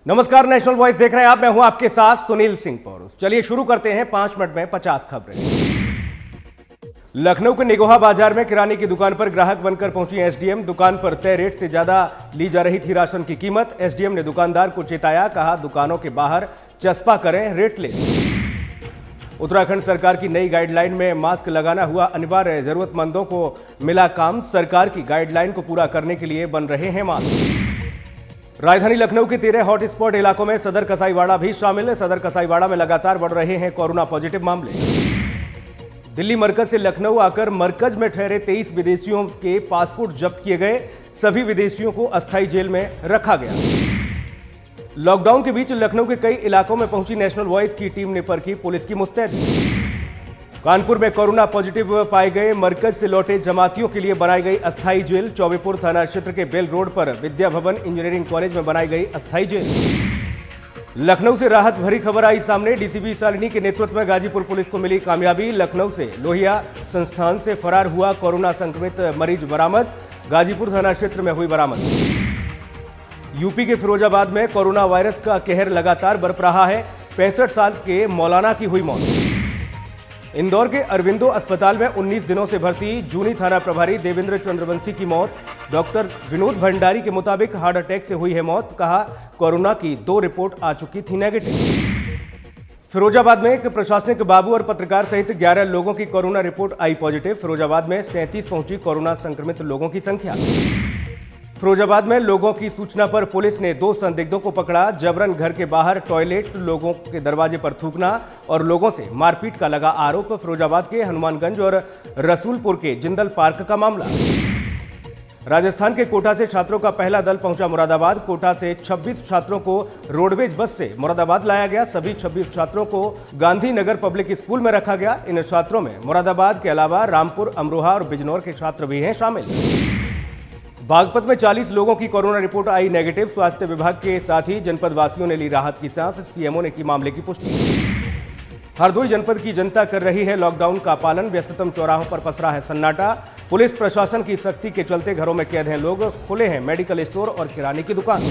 नमस्कार, national voice देख रहे हैं आप। मैं हूं आपके साथ सुनील सिंह पौरुष। चलिए शुरू करते हैं 5 मिनट में 50 खबरें। लखनऊ के निगोहा बाजार में किराने की दुकान पर ग्राहक बनकर पहुंची एसडीएम। दुकान पर तय रेट से ज्यादा ली जा रही थी राशन की कीमत। एसडीएम ने दुकानदार को चेताया, कहा दुकानों के बाहर चस्पा करें, रेट ले। उत्तराखंड सरकार की नई गाइडलाइन में मास्क लगाना हुआ अनिवार्य। जरूरतमंदों को मिला काम। सरकार की गाइडलाइन को पूरा करने के लिए बन रहे हैं मास्क। राजधानी लखनऊ के 13 हॉटस्पॉट इलाकों में सदर कसाईवाड़ा भी शामिल है। सदर कसाईवाड़ा में लगातार बढ़ रहे हैं कोरोना पॉजिटिव मामले। दिल्ली मरकज से लखनऊ आकर मरकज में ठहरे 23 विदेशियों के पासपोर्ट जब्त किए गए। सभी विदेशियों को अस्थायी जेल में रखा गया। लॉकडाउन के बीच लखनऊ के कई इलाकों में पहुंची नेशनल वॉइस की टीम ने परखी पुलिस की मुस्तैदी। कानपुर में कोरोना पॉजिटिव पाए गए मरकज से लौटे जमातियों के लिए बनाई गई अस्थायी जेल। चौबेपुर थाना क्षेत्र के बेल रोड पर विद्या भवन इंजीनियरिंग कॉलेज में बनाई गई अस्थायी जेल। लखनऊ से राहत भरी खबर आई सामने। डीसीपी शालिनी के नेतृत्व में गाजीपुर पुलिस को मिली कामयाबी। लखनऊ से लोहिया संस्थान से फरार हुआ कोरोना संक्रमित मरीज बरामद। गाजीपुर थाना क्षेत्र में हुई बरामद। यूपी के फिरोजाबाद में कोरोना वायरस का कहर लगातार बरप रहा है। 65 साल के मौलाना की हुई मौत। इंदौर के अरविंदो अस्पताल में 19 दिनों से भर्ती जूनी थाना प्रभारी देवेंद्र चंद्रवंशी की मौत। डॉक्टर विनोद भंडारी के मुताबिक हार्ट अटैक से हुई है मौत। कहा कोरोना की 2 रिपोर्ट आ चुकी थी नेगेटिव। फिरोजाबाद में एक प्रशासनिक बाबू और पत्रकार सहित 11 लोगों की कोरोना रिपोर्ट आई पॉजिटिव। फिरोजाबाद में 37 पहुंची कोरोना संक्रमित लोगों की संख्या। फिरोजाबाद में लोगों की सूचना पर पुलिस ने 2 संदिग्धों को पकड़ा। जबरन घर के बाहर टॉयलेट, लोगों के दरवाजे पर थूकना और लोगों से मारपीट का लगा आरोप। फिरोजाबाद के हनुमानगंज और रसूलपुर के जिंदल पार्क का मामला। राजस्थान के कोटा से छात्रों का पहला दल पहुंचा मुरादाबाद। कोटा से 26 छात्रों को रोडवेज बस से मुरादाबाद लाया गया। सभी 26 छात्रों को गांधीनगर पब्लिक स्कूल में रखा गया। इन छात्रों में मुरादाबाद के अलावा रामपुर, अमरोहा और बिजनौर के छात्र भी हैं शामिल। बागपत में 40 लोगों की कोरोना रिपोर्ट आई नेगेटिव। स्वास्थ्य विभाग के साथ ही जनपद वासियों ने ली राहत की सांस। सीएमओ ने की मामले की पुष्टि। हरदोई जनपद की जनता कर रही है लॉकडाउन का पालन। व्यस्ततम चौराहों पर पसरा है सन्नाटा। पुलिस प्रशासन की सख्ती के चलते घरों में कैद हैं लोग। खुले हैं मेडिकल स्टोर और किराने की दुकान।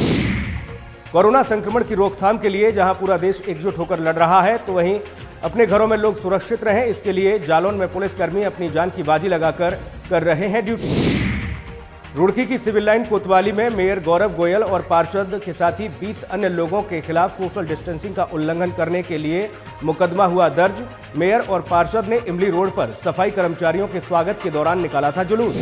कोरोना संक्रमण की रोकथाम के लिए जहां पूरा देश एकजुट होकर लड़ रहा है, तो वहीं अपने घरों में लोग सुरक्षित रहें, इसके लिए जालौन में पुलिसकर्मी अपनी जान की बाजी लगाकर कर रहे हैं ड्यूटी। रुड़की की सिविल लाइन कोतवाली में मेयर गौरव गोयल और पार्षद के साथ ही 20 अन्य लोगों के खिलाफ सोशल डिस्टेंसिंग का उल्लंघन करने के लिए मुकदमा हुआ दर्ज। मेयर और पार्षद ने इमली रोड पर सफाई कर्मचारियों के स्वागत के दौरान निकाला था जुलूस।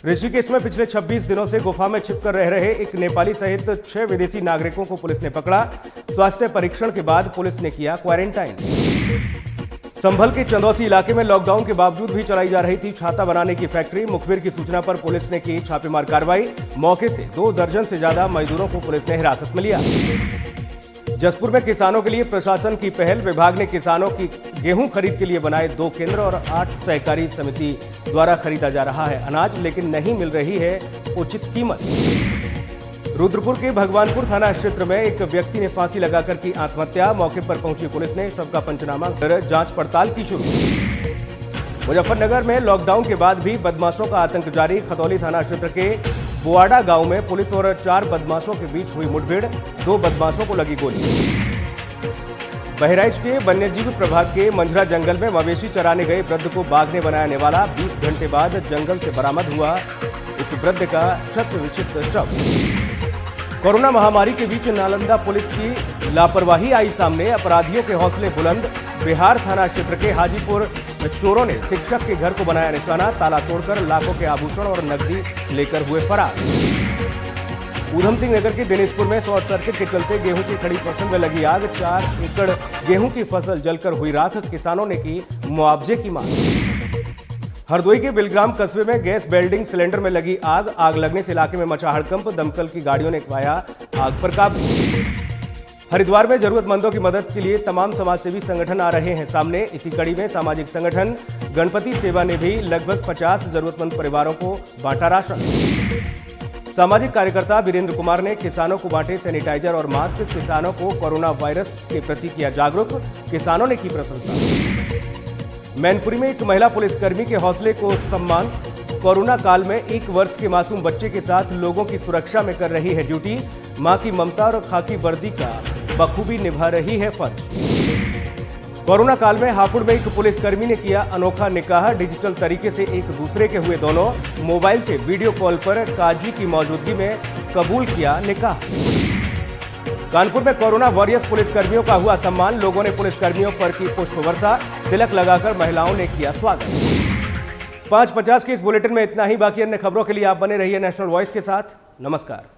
ऋषिकेश में पिछले 26 दिनों से गुफा में छिपकर रह रहे एक नेपाली सहित 6 विदेशी नागरिकों को पुलिस ने पकड़ा। स्वास्थ्य परीक्षण के बाद पुलिस ने किया क्वारंटाइन। संभल के चंदौसी इलाके में लॉकडाउन के बावजूद भी चलाई जा रही थी छाता बनाने की फैक्ट्री। मुखबिर की सूचना पर पुलिस ने की छापेमार कार्रवाई। मौके से 2 दर्जन से ज्यादा मजदूरों को पुलिस ने हिरासत में लिया। जसपुर में किसानों के लिए प्रशासन की पहल। विभाग ने किसानों की गेहूं खरीद के लिए बनाए 2 केंद्र और 8 सहकारी समिति द्वारा खरीदा जा रहा है अनाज, लेकिन नहीं मिल रही है उचित कीमत। रुद्रपुर के भगवानपुर थाना क्षेत्र में एक व्यक्ति ने फांसी लगाकर की आत्महत्या। मौके पर पहुंची पुलिस ने शव का पंचनामा कर जांच पड़ताल की शुरू। मुजफ्फरनगर में लॉकडाउन के बाद भी बदमाशों का आतंक जारी। खतौली थाना क्षेत्र के बुआडा गांव में पुलिस और 4 बदमाशों के बीच हुई मुठभेड़। 2 बदमाशों को लगी गोली। बहराइच के वन्यजीव प्रभाग के मंझरा जंगल में मवेशी चराने गए वृद्ध को बाघ ने बनाया निवाला। 20 घंटे बाद जंगल से बरामद हुआ इस वृद्ध का क्षत विक्षत शव। कोरोना महामारी के बीच नालंदा पुलिस की लापरवाही आई सामने। अपराधियों के हौसले बुलंद। बिहार थाना क्षेत्र के हाजीपुर में चोरों ने शिक्षक के घर को बनाया निशाना। ताला तोड़कर लाखों के आभूषण और नकदी लेकर हुए फरार। ऊधम सिंह नगर के दिनेशपुर में शॉर्ट सर्किट के चलते गेहूं की खड़ी फसल में लगी आग। 4 एकड़ गेहूं की फसल जलकर हुई राख। किसानों ने की मुआवजे की मांग। हरदोई के बिलग्राम कस्बे में गैस वेल्डिंग सिलेंडर में लगी आग। आग लगने से इलाके में मचा हड़कंप। दमकल की गाड़ियों ने पाया आग पर काबू। हरिद्वार में जरूरतमंदों की मदद के लिए तमाम समाजसेवी संगठन आ रहे हैं सामने। इसी कड़ी में सामाजिक संगठन गणपति सेवा ने भी लगभग 50 जरूरतमंद परिवारों को बांटा राशन। सामाजिक कार्यकर्ता वीरेंद्र कुमार ने किसानों को बांटे सैनिटाइजर और मास्क। किसानों को कोरोना वायरस के प्रति किया जागरूक। किसानों ने की प्रशंसा। मैनपुरी में एक महिला पुलिसकर्मी के हौसले को सम्मान। कोरोना काल में 1 वर्ष के मासूम बच्चे के साथ लोगों की सुरक्षा में कर रही है ड्यूटी। मां की ममता और खाकी वर्दी का बखूबी निभा रही है फर्ज। कोरोना काल में हापुड़ में एक पुलिसकर्मी ने किया अनोखा निकाह। डिजिटल तरीके से एक दूसरे के हुए दोनों, मोबाइल से वीडियो कॉल पर काजी की मौजूदगी में कबूल किया निकाह। कानपुर में कोरोना वॉरियर्स पुलिसकर्मियों का हुआ सम्मान। लोगों ने पुलिसकर्मियों पर की पुष्प वर्षा, तिलक लगाकर महिलाओं ने किया स्वागत। 5:50 के इस बुलेटिन में इतना ही। बाकी अन्य खबरों के लिए आप बने रहिए नेशनल वॉइस के साथ। नमस्कार।